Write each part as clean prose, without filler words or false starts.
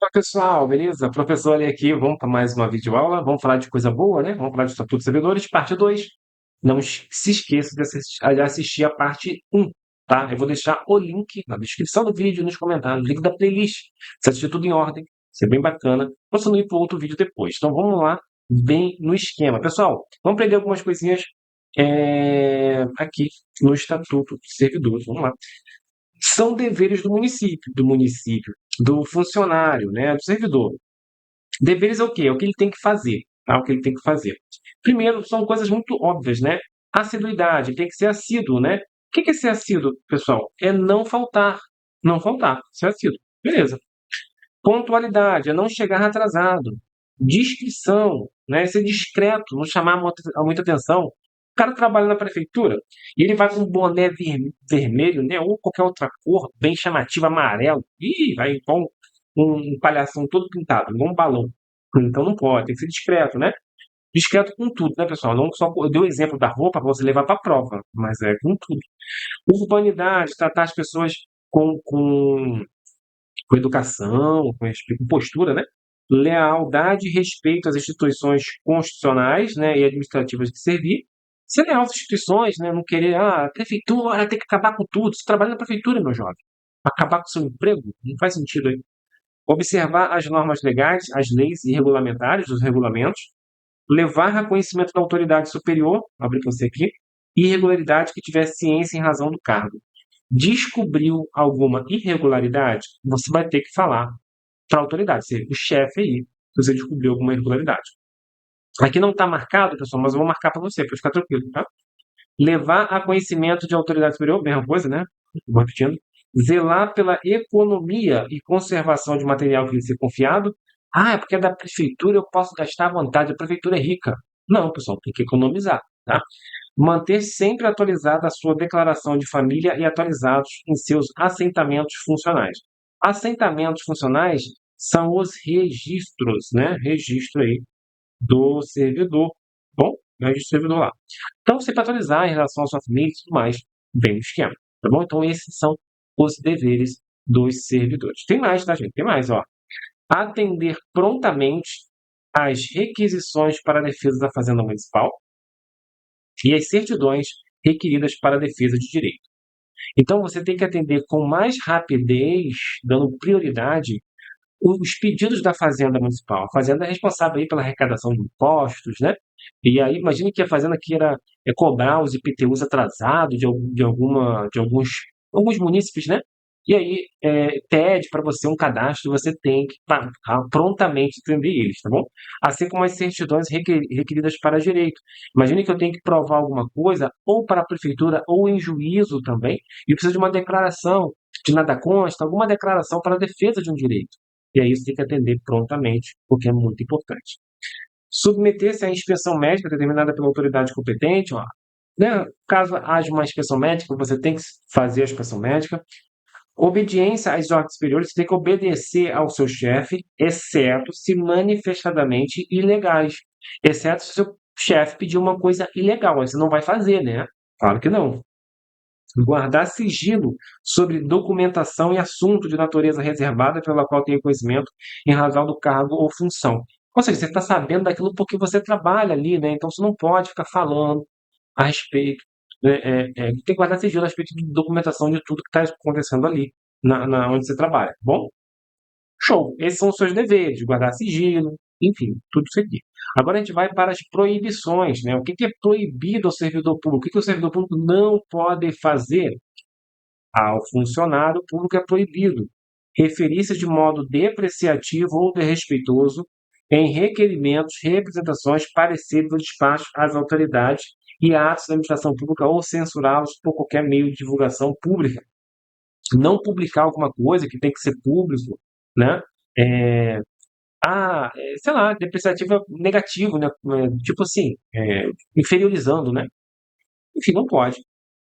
Olá, pessoal, beleza? Professor ali aqui, vamos para mais uma videoaula. Vamos falar de coisa boa, né? Vamos falar de Estatuto dos Servidores, parte 2. Não se esqueça de assistir a parte um, tá? Eu vou deixar o link na descrição do vídeo, nos comentários, o link da playlist. Você assistir tudo em ordem, isso é bem bacana. Pra você não ir para outro vídeo depois. Então vamos lá, bem no esquema. Pessoal, vamos aprender algumas coisinhas aqui no Estatuto dos Servidores. Vamos lá. São deveres do município, do funcionário, né, do servidor. Deveres é o quê? É o que ele tem que fazer, tá? O que ele tem que fazer. Primeiro, são coisas muito óbvias, né? Assiduidade, ele tem que ser assíduo, né? O que é ser assíduo, pessoal? É não faltar. Não faltar, ser assíduo. Beleza. Pontualidade, é não chegar atrasado. Discrição, né? Ser discreto, não chamar muita atenção. O cara trabalha na prefeitura e ele vai com um boné vermelho, né? Ou qualquer outra cor bem chamativa, amarelo. Ih, vai com um palhação todo pintado, igual um balão. Então não pode, tem que ser discreto, né? Discreto com tudo, né, pessoal? Não só eu dei o exemplo da roupa para você levar para a prova, mas é com tudo. Urbanidade, tratar as pessoas com educação, com respeito, com postura, né? Lealdade e respeito às instituições constitucionais, né, e administrativas de servir. Ser leal às instituições, né, não querer, a prefeitura tem que acabar com tudo. Você trabalha na prefeitura, meu jovem. Acabar com seu emprego? Não faz sentido aí. Observar as normas legais, as leis e regulamentares, os regulamentos. Levar a conhecimento da autoridade superior, abrir para você aqui, irregularidade que tiver ciência em razão do cargo. Descobriu alguma irregularidade, você vai ter que falar para a autoridade, ser o chefe aí, se você descobriu alguma irregularidade. Aqui não está marcado, pessoal, mas eu vou marcar para você, para ficar tranquilo, tá? Levar a conhecimento de autoridade superior, mesma coisa, né? Vou repetindo. Zelar pela economia e conservação de material que lhe ser confiado. Ah, é porque é da prefeitura, eu posso gastar à vontade, a prefeitura é rica. Não, pessoal, tem que economizar, tá? Manter sempre atualizada a sua declaração de família e atualizados em seus assentamentos funcionais. Assentamentos funcionais são os registros, né? Registro aí do servidor. Bom, registro do servidor lá. Então, você para atualizar em relação à sua família e tudo mais, bem no esquema, tá bom? Então, esses são os deveres dos servidores. Tem mais, tá, gente? Tem mais, ó. Atender prontamente às requisições para a defesa da Fazenda Municipal e as certidões requeridas para a defesa de direito. Então, você tem que atender com mais rapidez, dando prioridade, os pedidos da Fazenda Municipal. A Fazenda é responsável aí pela arrecadação de impostos, né? E aí, imagine que a Fazenda queira cobrar os IPTUs atrasados de alguns munícipes, né? E aí pede para você um cadastro, você tem que prontamente atender eles, tá bom? Assim como as certidões requeridas para direito. Imagine que eu tenho que provar alguma coisa, ou para a prefeitura, ou em juízo também, e preciso de uma declaração de nada consta, alguma declaração para a defesa de um direito. E aí você tem que atender prontamente, porque é muito importante. Submeter-se à inspeção médica determinada pela autoridade competente, ó, né? Caso haja uma inspeção médica, você tem que fazer a inspeção médica. Obediência às ordens superiores, você tem que obedecer ao seu chefe, exceto se manifestadamente ilegais. Exceto se o seu chefe pedir uma coisa ilegal, aí você não vai fazer, né? Claro que não. Guardar sigilo sobre documentação e assunto de natureza reservada pela qual tem conhecimento em razão do cargo ou função. Ou seja, você está sabendo daquilo porque você trabalha ali, né? Então você não pode ficar falando a respeito, né? Tem que guardar sigilo a respeito de documentação de tudo que está acontecendo ali, onde você trabalha. Bom, show. Esses são os seus deveres, guardar sigilo, enfim, tudo isso aqui. Agora a gente vai para as proibições, né? O que é proibido ao servidor público? O que o servidor público não pode fazer? Ao funcionário público é proibido referir-se de modo depreciativo ou desrespeitoso em requerimentos, representações, pareceres ou despachos às autoridades e atos da administração pública ou censurá-los por qualquer meio de divulgação pública. Não publicar alguma coisa que tem que ser público, né? É, sei lá, depreciativo é negativo, né? Tipo assim, inferiorizando, né? Enfim, não pode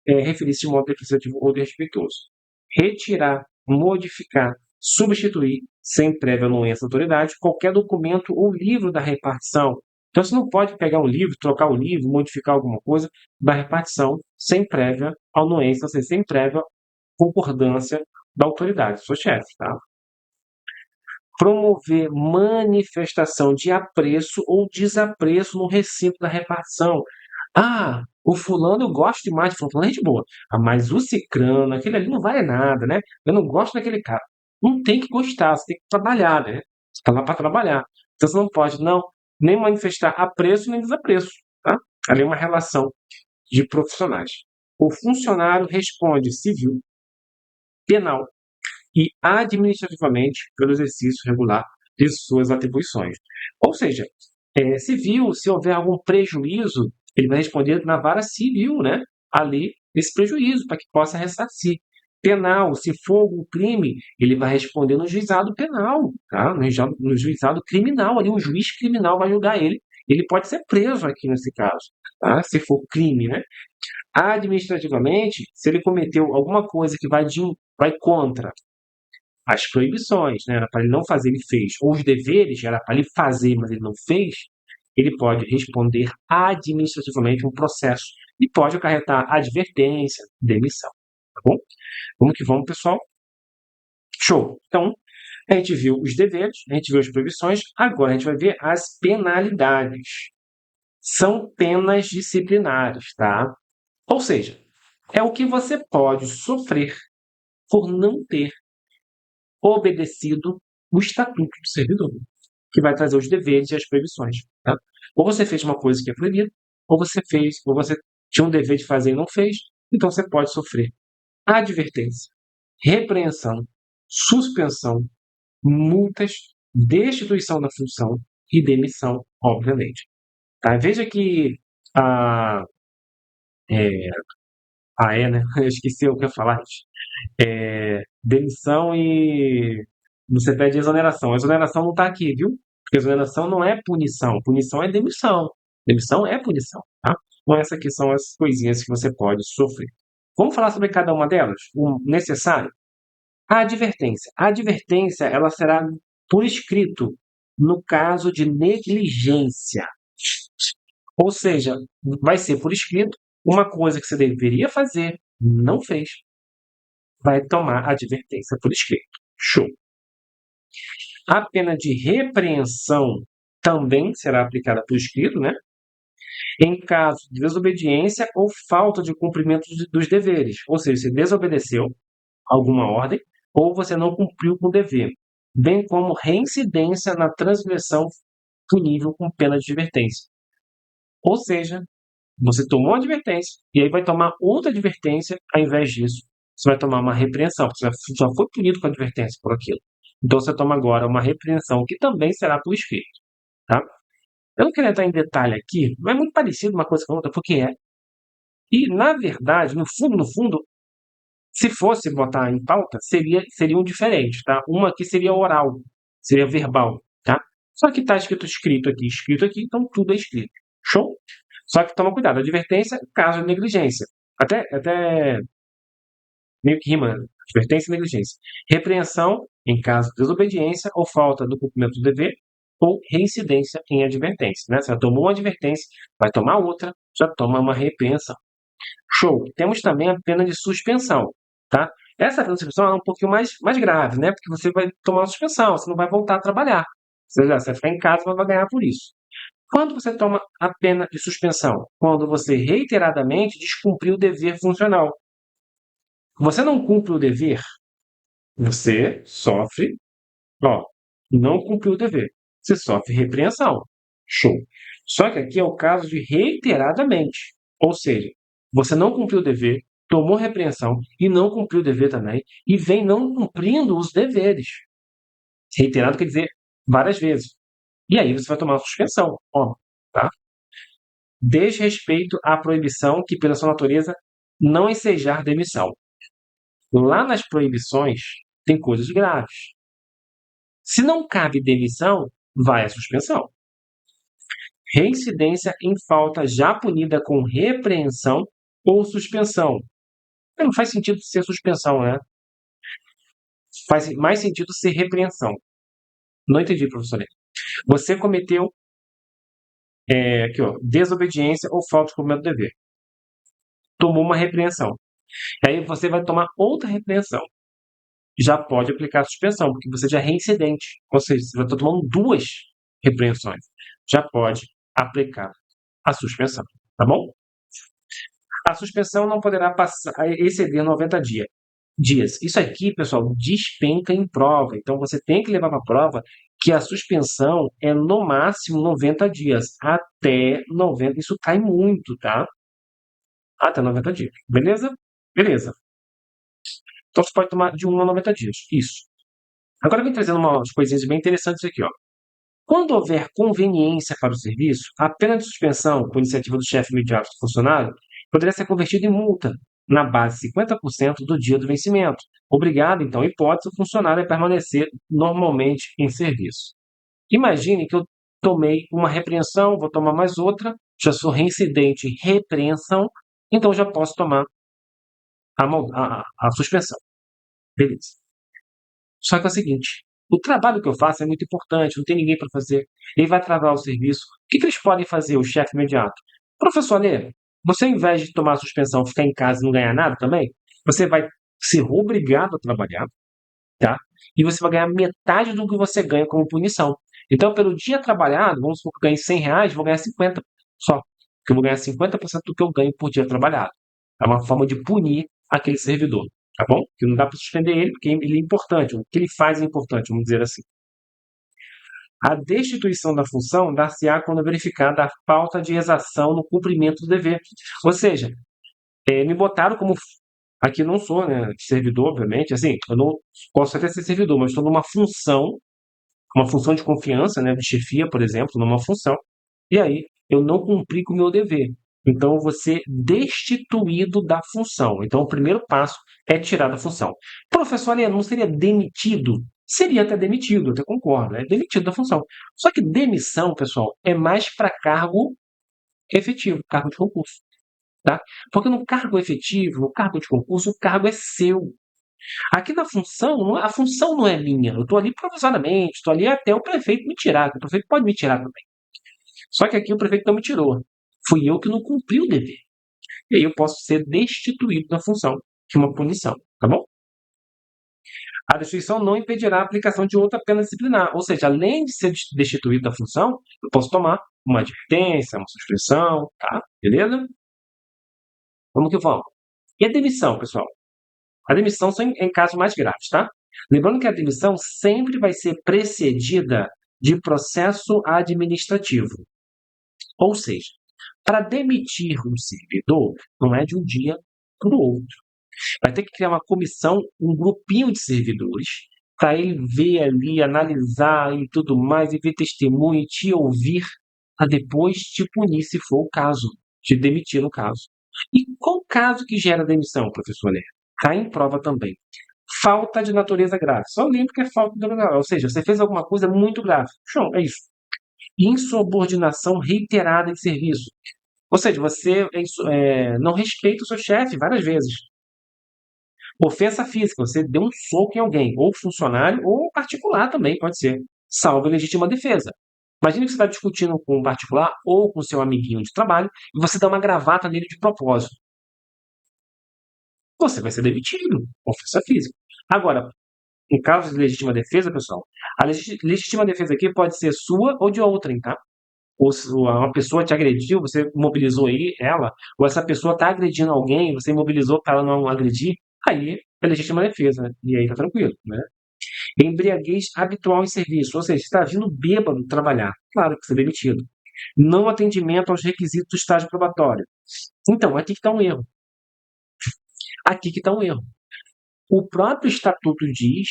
referir-se de modo depreciativo ou desrespeitoso. Retirar, modificar, substituir, sem prévia anuência da autoridade, qualquer documento ou livro da repartição. Então, você não pode pegar um livro, trocar o livro, modificar alguma coisa da repartição sem prévia anuência, ou seja, sem prévia concordância da autoridade, do seu chefe, tá? promover manifestação de apreço ou desapreço no recinto da repartição. Ah, o fulano eu gosto demais de fulano, é gente boa. Ah, mas o cicrano, aquele ali não vale nada, né? Eu não gosto daquele cara. Não tem que gostar, você tem que trabalhar, né? Você está lá para trabalhar. Então você não pode, não, nem manifestar apreço nem desapreço, tá? Ali é uma relação de profissionais. O funcionário responde civil, penal e administrativamente pelo exercício regular de suas atribuições. Ou seja, civil, se houver algum prejuízo, ele vai responder na vara civil, né? Ali, esse prejuízo, para que possa ressarcir. Penal, se for algum crime, ele vai responder no juizado penal, tá? No juizado criminal, ali o juiz criminal vai julgar ele. Ele pode ser preso aqui nesse caso, tá? Se for crime, né? Administrativamente, se ele cometeu alguma coisa que vai contra as proibições, né? Era para ele não fazer, ele fez. Ou os deveres, era para ele fazer, mas ele não fez, ele pode responder administrativamente um processo e pode acarretar advertência, demissão. Tá bom? Vamos que vamos, pessoal. Show! Então, a gente viu os deveres, a gente viu as proibições, agora a gente vai ver as penalidades. São penas disciplinares, tá? Ou seja, é o que você pode sofrer por não ter obedecido o estatuto do servidor, que vai trazer os deveres e as proibições. Tá? Ou você fez uma coisa que é proibida, ou você tinha um dever de fazer e não fez, então você pode sofrer advertência, repreensão, suspensão, multas, destituição da função e demissão, obviamente. Tá? Veja que a, é, né? Eu esqueci o que eu ia falar. Demissão e você pede exoneração. A exoneração não está aqui, viu? Porque exoneração não é punição. Punição é demissão. Demissão é punição, tá? Então, essas aqui são as coisinhas que você pode sofrer. Vamos falar sobre cada uma delas? O necessário? A advertência. A advertência, ela será por escrito no caso de negligência. Ou seja, vai ser por escrito uma coisa que você deveria fazer, não fez, vai tomar advertência por escrito. Show. A pena de repreensão também será aplicada por escrito, né? Em caso de desobediência ou falta de cumprimento dos deveres. Ou seja, você desobedeceu alguma ordem ou você não cumpriu com o dever. Bem como reincidência na transgressão punível com pena de advertência. Ou seja, você tomou uma advertência e aí vai tomar outra advertência ao invés disso. Você vai tomar uma repreensão, porque você já foi punido com advertência por aquilo. Então você toma agora uma repreensão, que também será por escrito. Tá? Eu não queria entrar em detalhe aqui, mas é muito parecido uma coisa com a outra, porque é. E, na verdade, no fundo, se fosse botar em pauta, seriam diferentes. Tá? Uma aqui seria oral, seria verbal. Tá? Só que está escrito aqui, então tudo é escrito. Show? Só que toma cuidado, advertência, caso de negligência. Até meio que rima, advertência e negligência. Repreensão em caso de desobediência ou falta do cumprimento do dever, ou reincidência em advertência. Né? Você já tomou uma advertência, vai tomar outra, já toma uma repreensão. Show! Temos também a pena de suspensão. Tá? Essa pena de suspensão é um pouquinho mais grave, né? Porque você vai tomar uma suspensão, você não vai voltar a trabalhar. Você vai ficar em casa, mas vai ganhar por isso. Quando você toma a pena de suspensão? Quando você reiteradamente descumpriu o dever funcional. Você não cumpre o dever, você sofre, ó, não cumpriu o dever. Você sofre repreensão. Show. Só que aqui é o caso de reiteradamente. Ou seja, você não cumpriu o dever, tomou repreensão e não cumpriu o dever também, e vem não cumprindo os deveres. Reiterado quer dizer várias vezes. E aí você vai tomar uma suspensão. Ó, tá? Desrespeito à proibição que, pela sua natureza, não ensejar demissão. Lá nas proibições, tem coisas graves. Se não cabe demissão, vai a suspensão. Reincidência em falta já punida com repreensão ou suspensão. Não faz sentido ser suspensão, né? Faz mais sentido ser repreensão. Não entendi, professor. Você cometeu aqui, ó, desobediência ou falta de cumprimento do dever. Tomou uma repreensão. Aí você vai tomar outra repreensão. já pode aplicar a suspensão, porque você já é reincidente, ou seja, você já está tomando 2 repreensões, já pode aplicar a suspensão, tá bom? A suspensão não poderá exceder 90 dias. Isso aqui, pessoal, despenca em prova. Então, você tem que levar para a prova que a suspensão é no máximo 90 dias. Até 90, isso cai muito, tá? Até 90 dias. Beleza? Beleza. Então, você pode tomar de 1 a 90 dias. Isso. Agora, eu vim trazendo umas coisinhas bem interessantes aqui, ó. Quando houver conveniência para o serviço, a pena de suspensão, por iniciativa do chefe imediato do funcionário, poderá ser convertida em multa, na base de 50% do dia do vencimento. Obrigado, então, em hipótese, o funcionário a permanecer normalmente em serviço. Imagine que eu tomei uma repreensão, vou tomar mais outra, já sou reincidente em repreensão, então já posso tomar a suspensão. Beleza. Só que é o seguinte, o trabalho que eu faço é muito importante, não tem ninguém para fazer, ele vai travar o serviço. O que eles podem fazer, o chefe imediato? Professor Alê, você, ao invés de tomar a suspensão, ficar em casa e não ganhar nada também, você vai ser obrigado a trabalhar, tá? E você vai ganhar metade do que você ganha como punição. Então, pelo dia trabalhado, vamos supor que eu ganhe R$ 100, vou ganhar 50 só. Porque eu vou ganhar 50% do que eu ganho por dia trabalhado. É uma forma de punir aquele servidor, tá bom? Que não dá para suspender ele, porque ele é importante. O que ele faz é importante, vamos dizer assim. A destituição da função dar-se-á quando verificada a falta de exação no cumprimento do dever. Ou seja, me botaram como. Aqui eu não sou, né, servidor, obviamente. Assim, eu não posso até ser servidor, mas estou numa função, uma função de confiança, né, de chefia, por exemplo, numa função. E aí eu não cumpri com o meu dever. Então eu vou ser destituído da função. Então o primeiro passo é tirar da função. Professor, não seria demitido? Seria até demitido, eu até concordo, é demitido da função. Só que demissão, pessoal, é mais para cargo efetivo, cargo de concurso. Tá? Porque no cargo efetivo, no cargo de concurso, o cargo é seu. Aqui na função, a função não é minha. Eu estou ali provisoriamente, estou ali até o prefeito me tirar. O prefeito pode me tirar também. Só que aqui o prefeito não me tirou. Fui eu que não cumpri o dever. E aí eu posso ser destituído da função, que é uma punição, tá bom? A destituição não impedirá a aplicação de outra pena disciplinar. Ou seja, além de ser destituído da função, eu posso tomar uma advertência, uma suspensão, tá? Beleza? Vamos que vamos. E a demissão, pessoal? A demissão só em casos mais graves, tá? Lembrando que a demissão sempre vai ser precedida de processo administrativo. Ou seja, para demitir um servidor, não é de um dia para o outro. Vai ter que criar uma comissão, um grupinho de servidores, para ele ver ali, analisar e tudo mais, e ver testemunho, e te ouvir, para depois te punir, se for o caso, te demitir no caso. E qual caso que gera demissão, professor Ler? Cai em prova também. Falta de natureza grave. Só lembro que é falta de natureza grave. Ou seja, você fez alguma coisa muito grave. Show, é isso. Insubordinação reiterada em serviço. Ou seja, você não respeita o seu chefe várias vezes. Ofensa física, você deu um soco em alguém, ou funcionário, ou particular também, pode ser, salvo a legítima defesa. Imagina que você está discutindo com um particular ou com seu amiguinho de trabalho e você dá uma gravata nele de propósito. Você vai ser demitido, ofensa física. Agora, em caso de legítima defesa, pessoal, a legítima defesa aqui pode ser sua ou de outrem, tá? Ou se uma pessoa te agrediu, você mobilizou ela, ou essa pessoa está agredindo alguém, você mobilizou para ela não agredir, aí é legítima defesa, né? E aí tá tranquilo, né? Embriaguez habitual em serviço, ou seja, está vindo bêbado trabalhar, claro que você é demitido. Não atendimento aos requisitos do estágio probatório. Então, aqui que está um erro. Aqui que está um erro. O próprio estatuto diz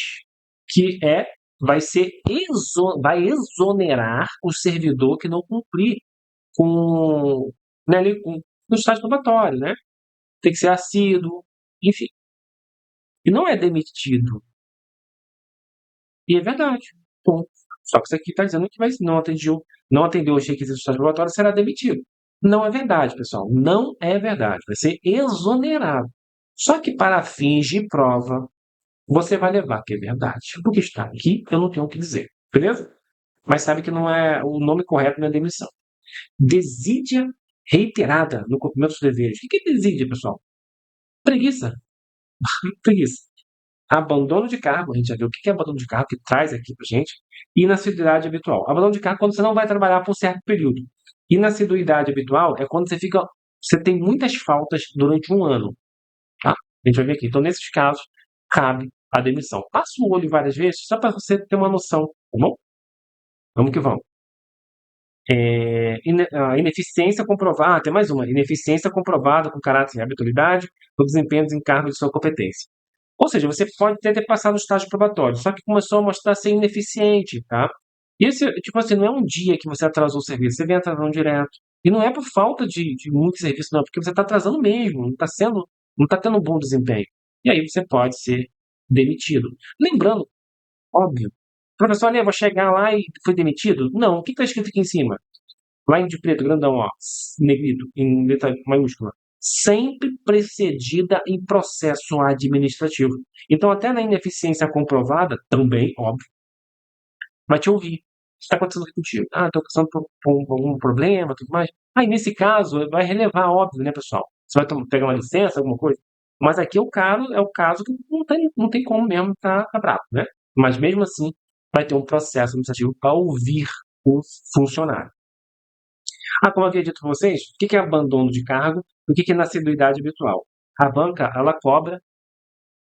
que vai exonerar o servidor que não cumprir com, né, com o estágio probatório, né? Tem que ser assíduo, enfim. E não é demitido. E é verdade. Ponto. Só que isso aqui está dizendo que não atendeu os requisitos do estágio probatório, será demitido. Não é verdade, pessoal. Não é verdade. Vai ser exonerado. Só que para fins de prova, você vai levar que é verdade. Porque está aqui, eu não tenho o que dizer. Beleza? Mas sabe que não é o nome correto, não é demissão. Desídia reiterada no cumprimento dos deveres. O que é desídia, pessoal? Preguiça. Preguiça. Abandono de cargo, a gente já viu o que é abandono de cargo, que traz aqui pra gente. Inassiduidade habitual. Abandono de cargo é quando você não vai trabalhar por um certo período. Inassiduidade habitual é quando você tem muitas faltas durante um ano. Tá? A gente vai ver aqui. Então, nesses casos, cabe a demissão. Passa o olho várias vezes, só para você ter uma noção, tá bom? Vamos que vamos. Ineficiência comprovada, tem mais uma. Ineficiência comprovada com caráter de habitualidade no desempenho dos encargos de sua competência. Ou seja, você pode até ter passado no estágio probatório, só que começou a mostrar ser ineficiente, tá? Isso, tipo assim, não é um dia que você atrasou o serviço, você vem atrasando direto. E não é por falta de muito serviço, não, porque você está atrasando mesmo, não está tendo um bom desempenho. E aí você pode ser demitido. Lembrando, óbvio, professor, eu vou chegar lá e foi demitido? Não, o que está escrito aqui em cima? Lá de preto, grandão, ó, negrito, em letra maiúscula. Sempre precedida em processo administrativo. Então, até na ineficiência comprovada, também, óbvio, vai te ouvir. O que está acontecendo aqui contigo? Ah, estou passando por algum problema, tudo mais. Aí, nesse caso, vai relevar, óbvio, né, pessoal? Você vai pegar uma licença, alguma coisa. Mas aqui é o caso que não tem como mesmo tá bravo, né? Mas mesmo assim, vai ter um processo administrativo para ouvir o funcionário. Ah, como eu havia dito para vocês, o que é abandono de cargo e o que é inassiduidade habitual? A banca, ela cobra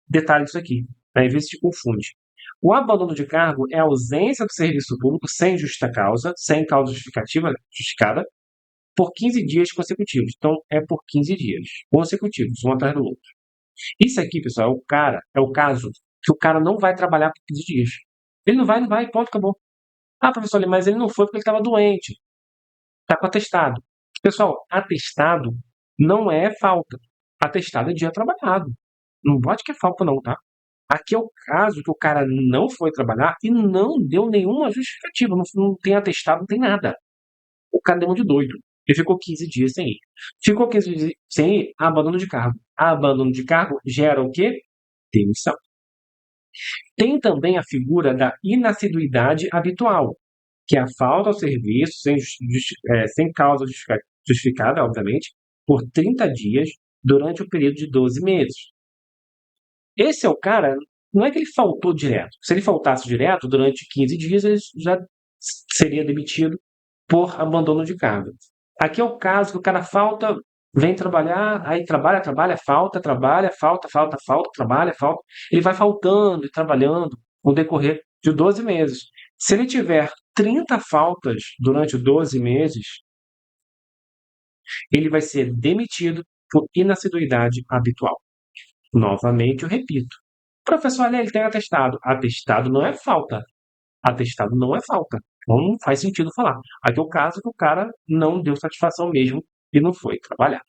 detalhe disso aqui, às vezes se confunde. O abandono de cargo é a ausência do serviço público sem justa causa, sem causa justificada, por 15 dias consecutivos. Então, é por 15 dias consecutivos, um atrás do outro. Isso aqui, pessoal, é o caso que o cara não vai trabalhar por 15 dias. Ele não vai, ponto, acabou. Ah, professor, mas ele não foi porque ele estava doente. Está com atestado. Pessoal, atestado não é falta. Atestado é dia trabalhado. Não bote que é falta, não, tá? Aqui é o caso que o cara não foi trabalhar e não deu nenhuma justificativa. Não tem atestado, não tem nada. O cara deu um de doido. Ele ficou 15 dias sem ir. Ficou 15 dias sem ir, abandono de cargo. Abandono de cargo gera o quê? Demissão. Tem também a figura da inassiduidade habitual, que é a falta ao serviço sem causa justificada, obviamente, por 30 dias durante o período de 12 meses. Esse é o cara, não é que ele faltou direto. Se ele faltasse direto, durante 15 dias, ele já seria demitido por abandono de cargo. Aqui é o caso que o cara falta, vem trabalhar, aí trabalha, falta, trabalha, falta, trabalha, falta. Ele vai faltando e trabalhando no decorrer de 12 meses. Se ele tiver 30 faltas durante 12 meses, ele vai ser demitido por inassiduidade habitual. Novamente, eu repito. Professor, olha, ele tem atestado. Atestado não é falta. Atestado não é falta. Então não faz sentido falar. Aqui é o caso que o cara não deu satisfação mesmo e não foi trabalhar.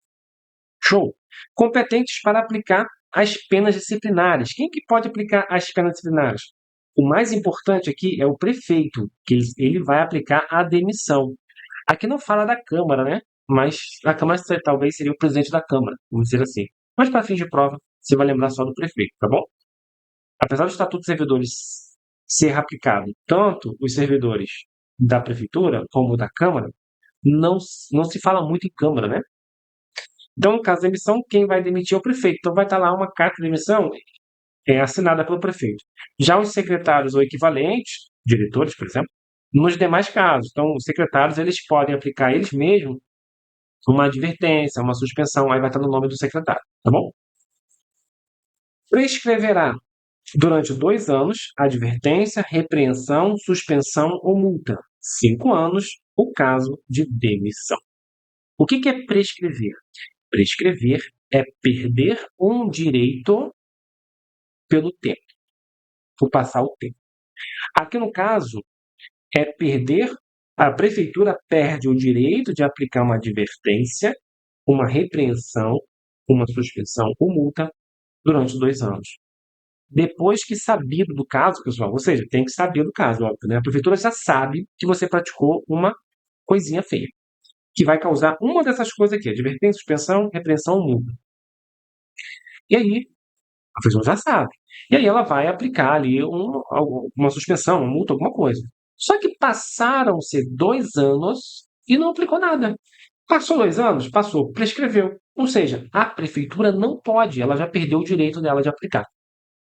Show. Competentes para aplicar as penas disciplinares. Quem que pode aplicar as penas disciplinares? O mais importante aqui é o prefeito, que ele vai aplicar a demissão. Aqui não fala da Câmara, né? Mas a Câmara talvez seria o presidente da Câmara, vamos dizer assim. Mas para fim de prova, você vai lembrar só do prefeito, tá bom? Apesar do Estatuto dos Servidores ser aplicado tanto os servidores da Prefeitura como da Câmara, não se fala muito em Câmara, né? Então, no caso da demissão, quem vai demitir é o prefeito. Então, vai estar lá uma carta de demissão assinada pelo prefeito. Já os secretários ou equivalentes, diretores, por exemplo, nos demais casos. Então, os secretários eles podem aplicar eles mesmos uma advertência, uma suspensão, aí vai estar no nome do secretário, tá bom? Prescreverá durante 2 anos advertência, repreensão, suspensão ou multa. 5 anos o caso de demissão. O que é prescrever? Prescrever é perder um direito pelo tempo, por passar o tempo. Aqui no caso, a prefeitura perde o direito de aplicar uma advertência, uma repreensão, uma suspensão ou multa durante 2 anos. Depois que sabido do caso, pessoal, ou seja, tem que saber do caso, óbvio, né? A prefeitura já sabe que você praticou uma coisinha feia, que vai causar uma dessas coisas aqui, advertência, suspensão, repreensão, multa. E aí, a prefeitura já sabe. E aí ela vai aplicar ali uma suspensão, uma multa, alguma coisa. Só que passaram-se 2 anos e não aplicou nada. Passou 2 anos? Passou, prescreveu. Ou seja, a prefeitura não pode, ela já perdeu o direito dela de aplicar.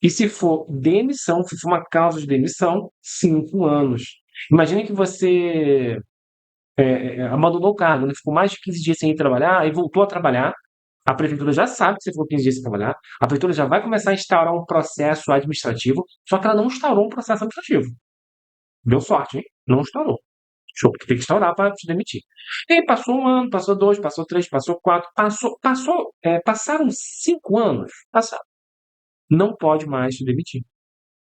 E se for demissão, se for uma causa de demissão, 5 anos. Imagine que você abandonou o cargo, né? Ficou mais de 15 dias sem ir trabalhar, aí voltou a trabalhar. A prefeitura já sabe que você ficou 15 dias sem trabalhar. A prefeitura já vai começar a instaurar um processo administrativo, só que ela não instaurou um processo administrativo. Deu sorte, hein? Não instaurou. Show, porque tem que instaurar para te demitir. E aí passou um ano, passou dois, passou três, passou quatro, passaram 5 anos. Passaram. Não pode mais te demitir,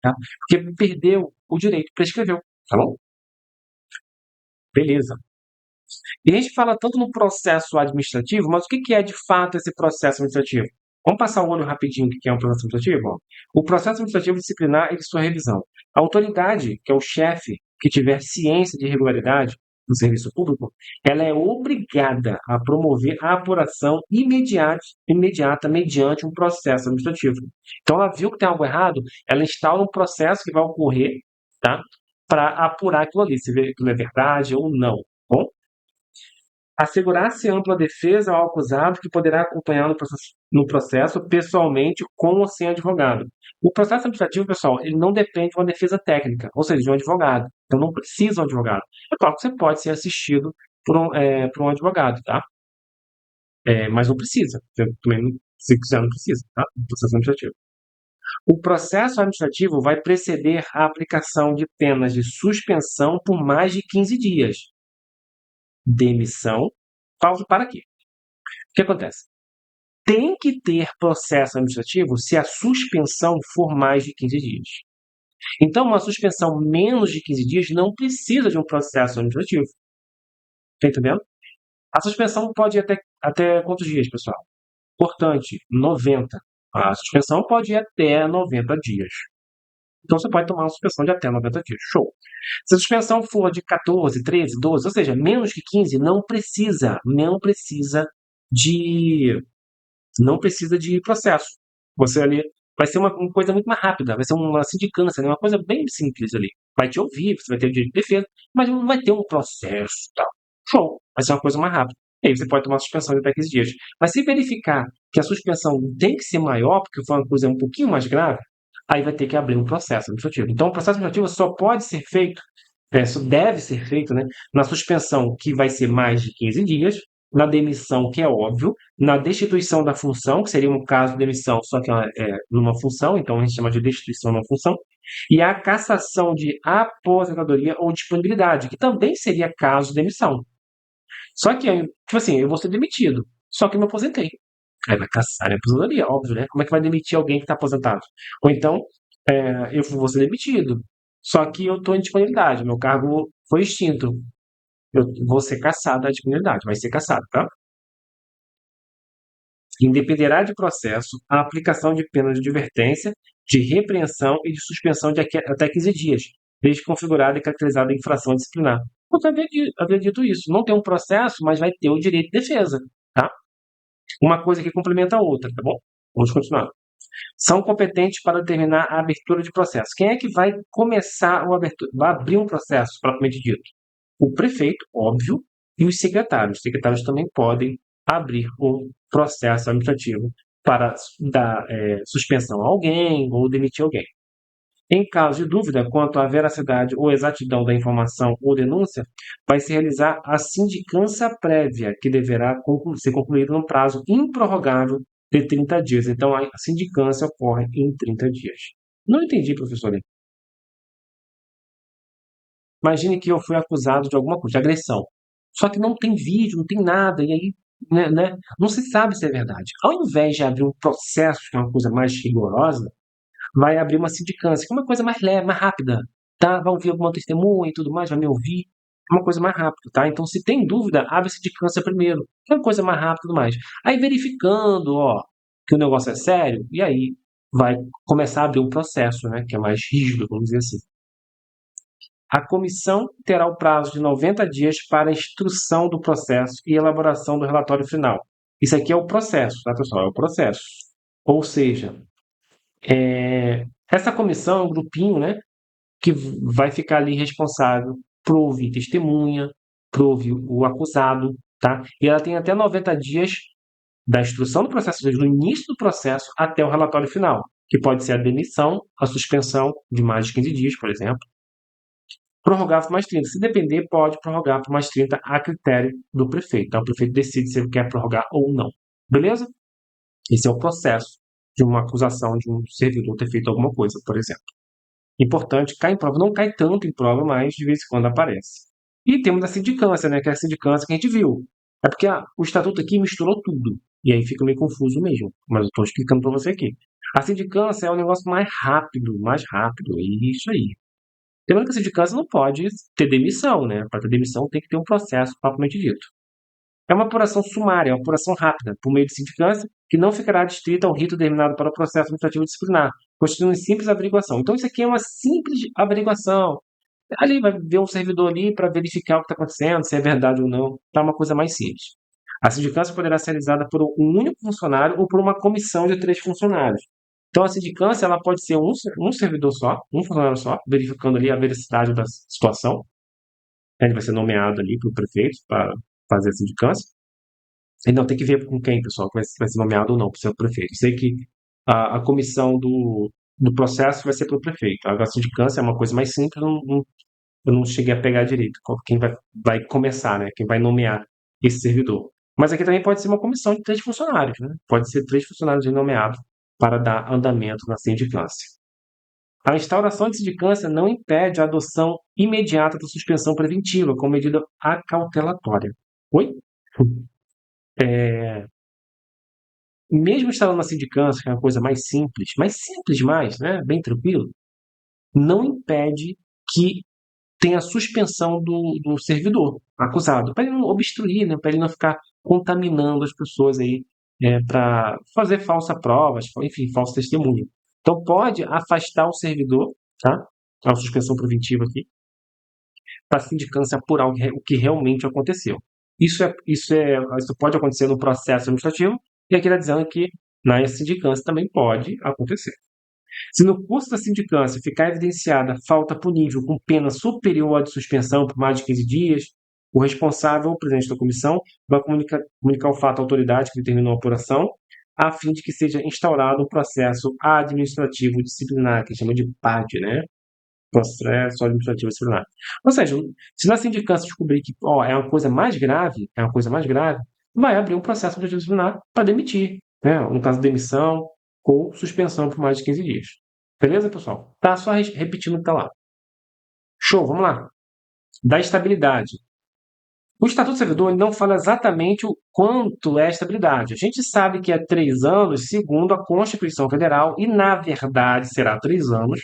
tá? Porque perdeu o direito, prescreveu, tá bom? Beleza. E a gente fala tanto no processo administrativo, mas o que é de fato esse processo administrativo? Vamos passar o olho rapidinho o que é um processo administrativo? Ó. O processo administrativo disciplinar e sua revisão. A autoridade, que é o chefe, que tiver ciência de irregularidade no serviço público, ela é obrigada a promover a apuração imediata mediante um processo administrativo. Então, ela viu que tem algo errado, ela instaura um processo que vai ocorrer, tá? Para apurar aquilo ali, se aquilo é verdade ou não. Tá bom? Assegurar-se ampla defesa ao acusado que poderá acompanhar no processo pessoalmente com ou sem advogado. O processo administrativo, pessoal, ele não depende de uma defesa técnica, ou seja, de um advogado. Então não precisa de um advogado. É claro que você pode ser assistido por um advogado, tá? Mas não precisa. Você também, se quiser, não precisa, tá? O processo administrativo. O processo administrativo vai preceder a aplicação de penas de suspensão por mais de 15 dias. Demissão. Pausa para quê? O que acontece? Tem que ter processo administrativo se a suspensão for mais de 15 dias. Então, uma suspensão menos de 15 dias não precisa de um processo administrativo. Está entendendo? A suspensão pode ir até quantos dias, pessoal? Importante, 90. A suspensão pode ir até 90 dias. Então, você pode tomar uma suspensão de até 90 dias. Show. Se a suspensão for de 14, 13, 12, ou seja, menos que 15, não precisa de não precisa de processo. Você ali vai ser uma coisa muito mais rápida, vai ser uma sindicância, né? Uma coisa bem simples ali. Vai te ouvir, você vai ter o direito de defesa, mas não vai ter um processo e tal. Show, vai ser uma coisa mais rápida. E aí você pode tomar suspensão de até 15 dias. Mas se verificar que a suspensão tem que ser maior, porque foi uma coisa um pouquinho mais grave, aí vai ter que abrir um processo administrativo. Então, o processo administrativo só pode ser feito, só deve ser feito, né, na suspensão que vai ser mais de 15 dias, na demissão, que é óbvio, na destituição da função, que seria um caso de demissão, só que numa função, então a gente chama de destituição numa função, e a cassação de aposentadoria ou disponibilidade, que também seria caso de demissão. Só que, tipo assim, eu vou ser demitido, só que eu me aposentei. Aí vai caçar a aposentadoria, óbvio, né? Como é que vai demitir alguém que está aposentado? Ou então, eu vou ser demitido, só que eu estou em disponibilidade, meu cargo foi extinto. Eu vou ser cassado da disponibilidade, vai ser cassado, tá? Independerá de processo a aplicação de pena de advertência, de repreensão e de suspensão de até 15 dias, desde configurada e caracterizada infração disciplinar. Eu havia dito isso. Não tem um processo, mas vai ter o direito de defesa, tá? Uma coisa que complementa a outra, tá bom? Vamos continuar. São competentes para determinar a abertura de processo. Quem é que vai começar vai abrir um processo, propriamente dito? O prefeito, óbvio, e os secretários. Os secretários também podem abrir um processo administrativo para dar suspensão a alguém ou demitir alguém. Em caso de dúvida quanto à veracidade ou exatidão da informação ou denúncia, vai se realizar a sindicância prévia, que deverá ser concluída no prazo improrrogável de 30 dias. Então, a sindicância ocorre em 30 dias. Não entendi, professor. Imagine que eu fui acusado de alguma coisa, de agressão. Só que não tem vídeo, não tem nada, e aí não se sabe se é verdade. Ao invés de abrir um processo, que é uma coisa mais rigorosa, vai abrir uma sindicância, que é uma coisa mais leve, mais rápida, tá? Vai ouvir alguma testemunha e tudo mais, vai me ouvir, é uma coisa mais rápida, tá? Então, se tem dúvida, abre a sindicância primeiro, que é uma coisa mais rápida e tudo mais. Aí, verificando, que o negócio é sério, e aí vai começar a abrir um processo, né, que é mais rígido, vamos dizer assim. A comissão terá o prazo de 90 dias para a instrução do processo e elaboração do relatório final. Isso aqui é o processo, tá, pessoal? É o processo. Ou seja, essa comissão é um grupinho, né, que vai ficar ali responsável por ouvir testemunha, por ouvir o acusado, tá? E ela tem até 90 dias da instrução do processo, ou seja, do início do processo até o relatório final. que pode ser a demissão, a suspensão de mais de 15 dias, por exemplo. Prorrogar por mais 30. Se depender, pode prorrogar por mais 30 a critério do prefeito. Então, o prefeito decide se ele quer prorrogar ou não. Beleza? Esse é o processo de uma acusação de um servidor ter feito alguma coisa, por exemplo. Importante, cai em prova. Não cai tanto em prova, mas de vez em quando aparece. E temos a sindicância, né? Que é a sindicância que a gente viu. É porque o estatuto aqui misturou tudo. E aí fica meio confuso mesmo. Mas eu estou explicando para você aqui. A sindicância é o negócio mais rápido, mais rápido. É isso aí. Lembrando que a sindicância não pode ter demissão, né? Para ter demissão tem que ter um processo propriamente dito. É uma apuração sumária, é uma apuração rápida, por meio de sindicância, que não ficará adstrita ao rito determinado para o processo administrativo disciplinar, constituindo simples averiguação. Então, isso aqui é uma simples averiguação. Ali vai ver um servidor ali para verificar o que está acontecendo, se é verdade ou não. Tá uma coisa mais simples. A sindicância poderá ser realizada por um único funcionário ou por uma comissão de 3 funcionários. Então, a sindicância ela pode ser um servidor só, um funcionário só, verificando ali a veracidade da situação. Ele vai ser nomeado ali pelo prefeito para fazer a sindicância. Então, tem que ver com quem, pessoal, que vai ser nomeado ou não para ser o prefeito. Sei que a comissão do processo vai ser pelo prefeito. A sindicância é uma coisa mais simples, eu não cheguei a pegar direito quem vai começar, né? Quem vai nomear esse servidor. Mas aqui também pode ser uma comissão de 3 funcionários, né? Pode ser 3 funcionários nomeados para dar andamento na sindicância. A instauração de sindicância não impede a adoção imediata da suspensão preventiva como medida acautelatória. Oi? Mesmo instalando uma sindicância, que é uma coisa mais simples mais, né? Bem tranquilo, não impede que tenha a suspensão do servidor acusado, para ele não obstruir, né? Para ele não ficar contaminando as pessoas aí para fazer falsa provas, enfim, falso testemunho. Então pode afastar o servidor, tá? A suspensão preventiva aqui, para a sindicância apurar o que realmente aconteceu. Isso pode acontecer no processo administrativo, e aqui está dizendo que na sindicância também pode acontecer. Se no curso da sindicância ficar evidenciada falta punível com pena superior à de suspensão por mais de 15 dias, o responsável, o presidente da comissão, vai comunicar o fato à autoridade que determinou a apuração, a fim de que seja instaurado um processo administrativo disciplinar, que chama de PAD, né? Processo administrativo disciplinar. Ou seja, se na sindicância descobrir que é uma coisa mais grave, vai abrir um processo administrativo disciplinar para demitir, né? No caso de demissão ou suspensão por mais de 15 dias. Beleza, pessoal? Tá só repetindo o que está lá. Show, vamos lá. Da estabilidade. O Estatuto do Servidor não fala exatamente o quanto é estabilidade. A gente sabe que é 3 anos, segundo a Constituição Federal, e na verdade será 3 anos.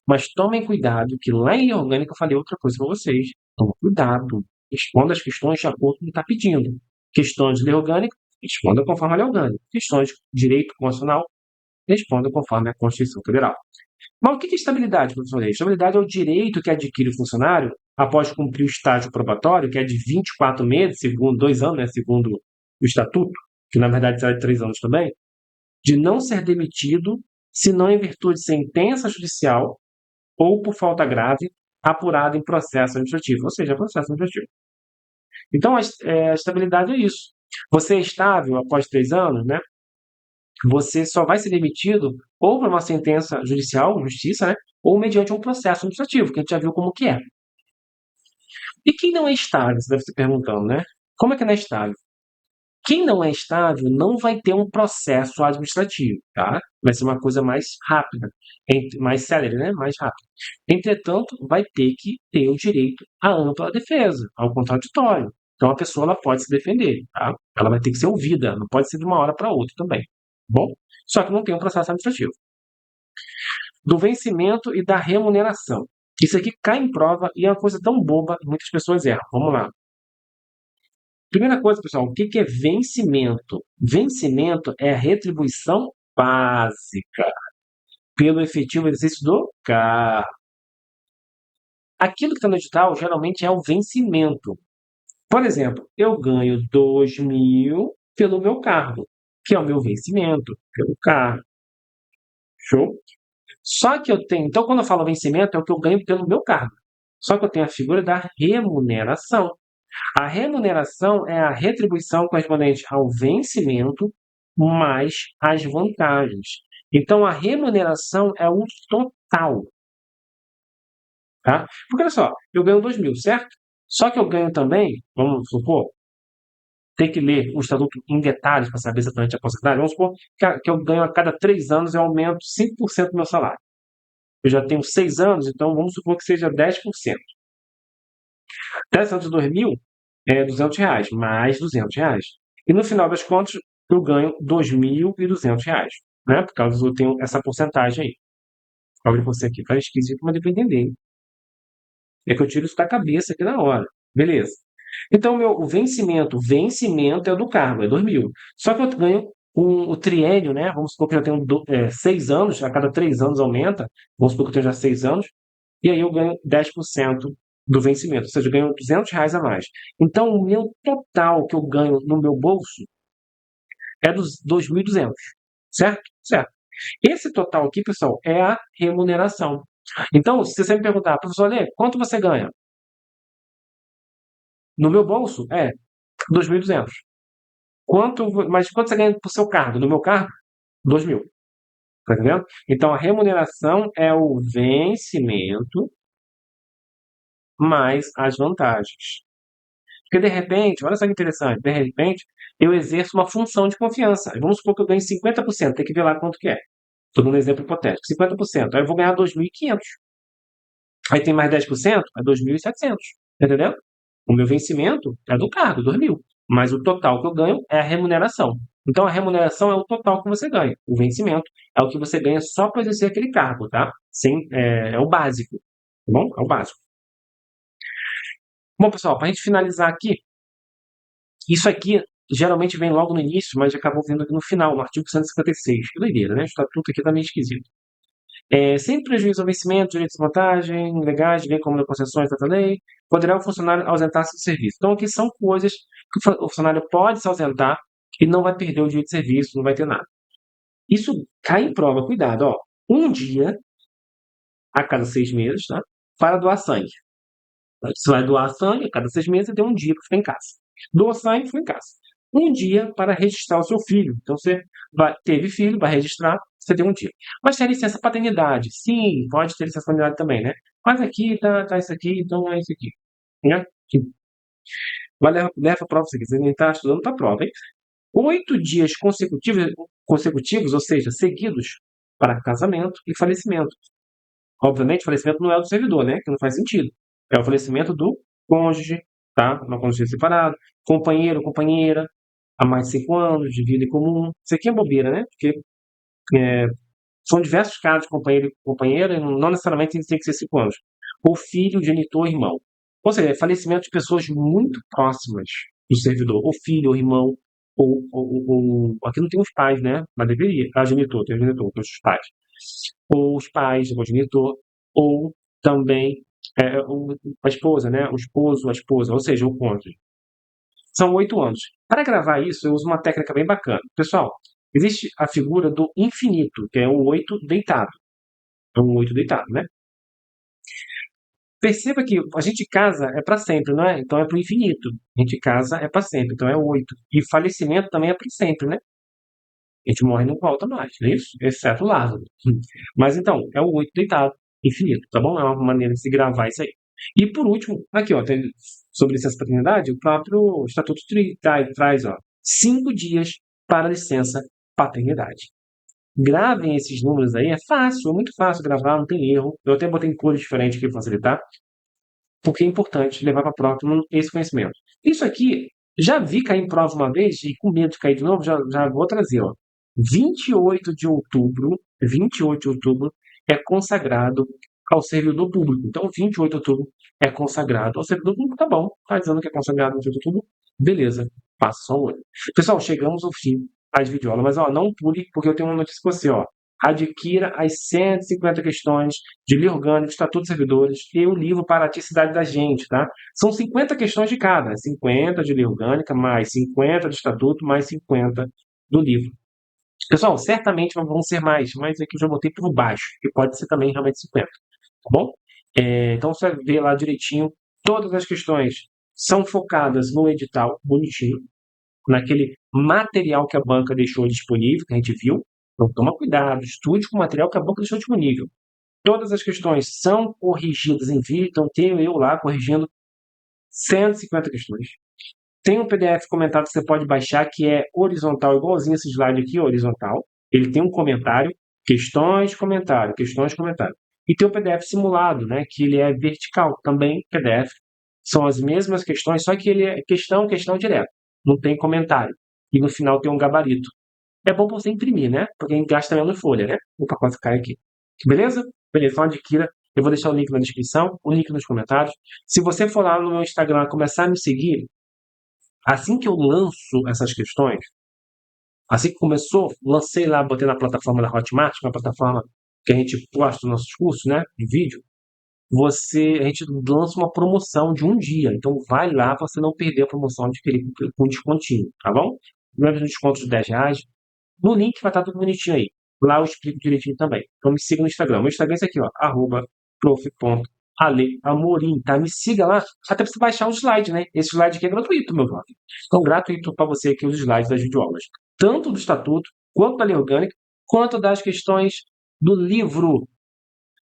Mas tomem cuidado, que lá em lei orgânica eu falei outra coisa para vocês. Toma cuidado. Responda as questões de acordo com o que está pedindo. Questões de lei orgânica, responda conforme a lei orgânica. Questões de direito constitucional, responda conforme a Constituição Federal. Mas o que é estabilidade, professor? Estabilidade é o direito que adquire o funcionário após cumprir o estágio probatório, que é de 24 meses, segundo 2 anos, né, segundo o Estatuto, que na verdade será de 3 anos também, de não ser demitido, senão em virtude de sentença judicial ou por falta grave apurada em processo administrativo, ou seja, processo administrativo. Então, a estabilidade é isso. Você é estável após 3 anos, né? Você só vai ser demitido ou por uma sentença judicial, justiça, né? Ou mediante um processo administrativo, que a gente já viu como que é. E quem não é estável, você deve estar perguntando, né? Como é que não é estável? Quem não é estável não vai ter um processo administrativo, tá? Vai ser uma coisa mais rápida, mais célere, né? Mais rápida. Entretanto, vai ter que ter o direito à ampla defesa, ao contraditório. Então, a pessoa ela pode se defender, tá? Ela vai ter que ser ouvida, não pode ser de uma hora para outra também, tá bom? Só que não tem um processo administrativo. Do vencimento e da remuneração. Isso aqui cai em prova e é uma coisa tão boba que muitas pessoas erram. Vamos lá. Primeira coisa, pessoal, o que é vencimento? Vencimento é a retribuição básica pelo efetivo exercício do cargo. Aquilo que está no edital geralmente é o vencimento. Por exemplo, eu ganho 2.000 pelo meu cargo, que é o meu vencimento pelo cargo. Show? Só que eu tenho, então quando eu falo vencimento é o que eu ganho pelo meu cargo. Só que eu tenho a figura da remuneração. A remuneração é a retribuição correspondente ao vencimento mais as vantagens. Então, a remuneração é o total, tá? Porque olha só, eu ganho 2.000, certo? Só que eu ganho também, vamos supor, ter que ler o estatuto em detalhes para saber exatamente a porcentagem. Vamos supor que eu ganho a cada 3 anos, eu aumento 5% do meu salário. Eu já tenho 6 anos, então vamos supor que seja 10%. 10 anos de 2.000 é R$ 200, mais R$ 200. E no final das contas, eu ganho R$ 2.200, né? Por causa eu tenho essa porcentagem aí. Olha você aqui, faz esquisito, mas deu para entender, hein? É que eu tiro isso da cabeça aqui na hora. Beleza. Então, o vencimento é o do cargo, é 2.000. Só que eu ganho o triênio, né? Vamos supor que eu já tenho 6 anos, a cada 3 anos aumenta. Vamos supor que eu tenho já 6 anos. E aí eu ganho 10% do vencimento, ou seja, eu ganho R$ 200 a mais. Então, o meu total que eu ganho no meu bolso é dos 2.200, certo? Certo. Esse total aqui, pessoal, é a remuneração. Então, se você me perguntar, professor Lê, quanto você ganha? No meu bolso, 2.200. Mas quanto você ganha por seu cargo? No meu cargo, 2.000. Tá entendendo? Então, a remuneração é o vencimento mais as vantagens. Porque, de repente, olha só que interessante, de repente, eu exerço uma função de confiança. Vamos supor que eu ganhe 50%, tem que ver lá quanto que é. Estou dando um exemplo hipotético. 50%, aí eu vou ganhar 2.500. Aí tem mais 10%, é 2.700. Entendeu? O meu vencimento é do cargo, 2.000. Mas o total que eu ganho é a remuneração. Então, a remuneração é o total que você ganha. O vencimento é o que você ganha só para exercer aquele cargo, tá? É o básico. Tá bom? É o básico. Bom, pessoal, para a gente finalizar aqui, isso aqui geralmente vem logo no início, mas acabou vindo aqui no final, no artigo 156. Que doideira, né? O estatuto aqui tá meio esquisito. Sem prejuízo ao vencimento, direitos de vantagem, legais, bem como de concessões da lei, poderá o funcionário ausentar-se do serviço. Então, aqui são coisas que o funcionário pode se ausentar e não vai perder o direito de serviço, não vai ter nada. Isso cai em prova, cuidado, ó. Um dia a cada 6 meses, tá? Para doar sangue. Você vai doar sangue a cada 6 meses, você tem um dia para ficar em casa. Doa sangue, fica em casa. Um dia para registrar o seu filho. Então, você teve filho, vai registrar, você tem um dia. Mas tem licença paternidade. Sim, pode ter licença paternidade também, né? Mas aqui tá isso aqui, então é isso aqui. Né? Mas leva a prova se quiser, nem está estudando para a prova, hein? 8 dias consecutivos, ou seja, seguidos, para casamento e falecimento. Obviamente, falecimento não é do servidor, né? Que não faz sentido. É o falecimento do cônjuge, tá? Uma cônjuge separado, companheiro, companheira, há mais de 5 anos, de vida em comum. Isso aqui é bobeira, né? Porque são diversos casos de companheiro e companheira, e não necessariamente tem que ser 5 anos. Ou filho, genitor, irmão. Ou seja, é falecimento de pessoas muito próximas do servidor. Ou filho, ou irmão, aqui não tem os pais, né? Mas deveria. Genitor, tem o genitor, tem os pais. Ou os pais, o genitor, ou também a esposa, né? O esposo, a esposa, ou seja, o cônjuge. São 8 anos. Para gravar isso, eu uso uma técnica bem bacana. Pessoal, existe a figura do infinito, que é o 8 deitado. É um 8 deitado, né? Perceba que a gente casa é para sempre, não é? Então é para o infinito. A gente casa é para sempre, então é 8. E falecimento também é para sempre, né? A gente morre e não volta mais, não é isso? Exceto o Lázaro. Mas então, é o 8 deitado, infinito, tá bom? É uma maneira de se gravar isso aí. E por último, aqui, ó, tem, sobre licença paternidade, o próprio Estatuto traz, ó, 5 dias para licença paternidade. Gravem esses números aí, é fácil, é muito fácil gravar, não tem erro. Eu até botei em cores diferentes aqui para facilitar, porque é importante levar para a prova esse conhecimento. Isso aqui, já vi cair em prova uma vez, e com medo de cair de novo, já vou trazer, ó. 28 de outubro, 28 de outubro é consagrado ao servidor público. Então, 28 de outubro é consagrado ao servidor público. Tá bom, tá dizendo que é consagrado ao servidor público? Beleza, passa só um olho. Pessoal, chegamos ao fim das videoaulas, mas ó, não pule, porque eu tenho uma notícia para você, ó. Adquira as 150 questões de Lei Orgânica, Estatuto dos Servidores e o livro Paraty, Cidade da Gente, tá? São 50 questões de cada, 50 de Lei Orgânica, mais 50 de Estatuto, mais 50 do livro. Pessoal, certamente vão ser mais, mas aqui eu já botei por baixo, que pode ser também realmente 50, tá bom? Então você vai ver lá direitinho, todas as questões são focadas no edital, bonitinho, naquele material que a banca deixou disponível, que a gente viu, Então, toma cuidado, estude com o material que é bom que deixa o último nível. Todas as questões são corrigidas em vídeo, então tenho eu lá corrigindo 150 questões. Tem um PDF comentado que você pode baixar, que é horizontal, igualzinho esse slide aqui, horizontal. Ele tem um comentário, questões, comentário, questões, comentário. E tem o PDF simulado, né, que ele é vertical, também PDF. São as mesmas questões, só que ele é questão, questão direto. Não tem comentário. E no final tem um gabarito. É bom você imprimir, né? Porque a gente gasta menos folha, né? O pacote cai aqui. Beleza? Beleza, então adquira. Eu vou deixar o link na descrição, o link nos comentários. Se você for lá no meu Instagram começar a me seguir, assim que eu lanço essas questões, assim que começou, lancei lá, botei na plataforma da Hotmart, uma plataforma que a gente posta os nossos cursos, né, de vídeo. A gente lança uma promoção de um dia. Então vai lá para você não perder a promoção de querer com descontinho, tá bom? Lembra um desconto de R$ 10. No link vai estar tudo bonitinho aí. Lá eu explico direitinho também. Então me siga no Instagram. Meu Instagram é esse aqui, ó, @prof.aleamorim, tá? Me siga lá, até para você baixar os slides, né? Esse slide aqui é gratuito, meu jovem. Então, gratuito para você aqui os slides das videoaulas. Tanto do estatuto, quanto da lei orgânica, quanto das questões do livro.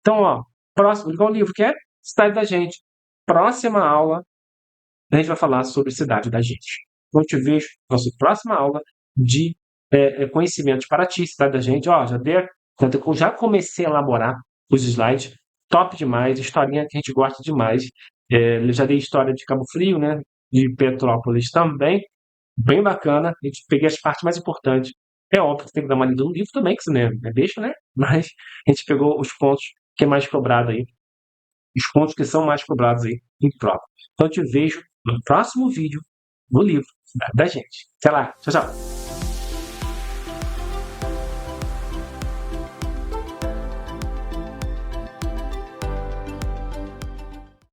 Então, ó, próximo, igual o livro que é Cidade da Gente. Próxima aula, a gente vai falar sobre Cidade da Gente. Então, eu te vejo na nossa próxima aula de conhecimentos para ti, Cidade da Gente. Ó, já comecei a elaborar os slides. Top demais, historinha que a gente gosta demais. Eu já dei história de Cabo Frio, né? De Petrópolis também. Bem bacana. A gente peguei as partes mais importantes. É óbvio que tem que dar uma lida no livro também, que isso não é besta, né? Mas a gente pegou os pontos que é mais cobrado aí, os pontos que são mais cobrados aí em prova. Então eu te vejo no próximo vídeo no livro da gente. Até lá, tchau, tchau.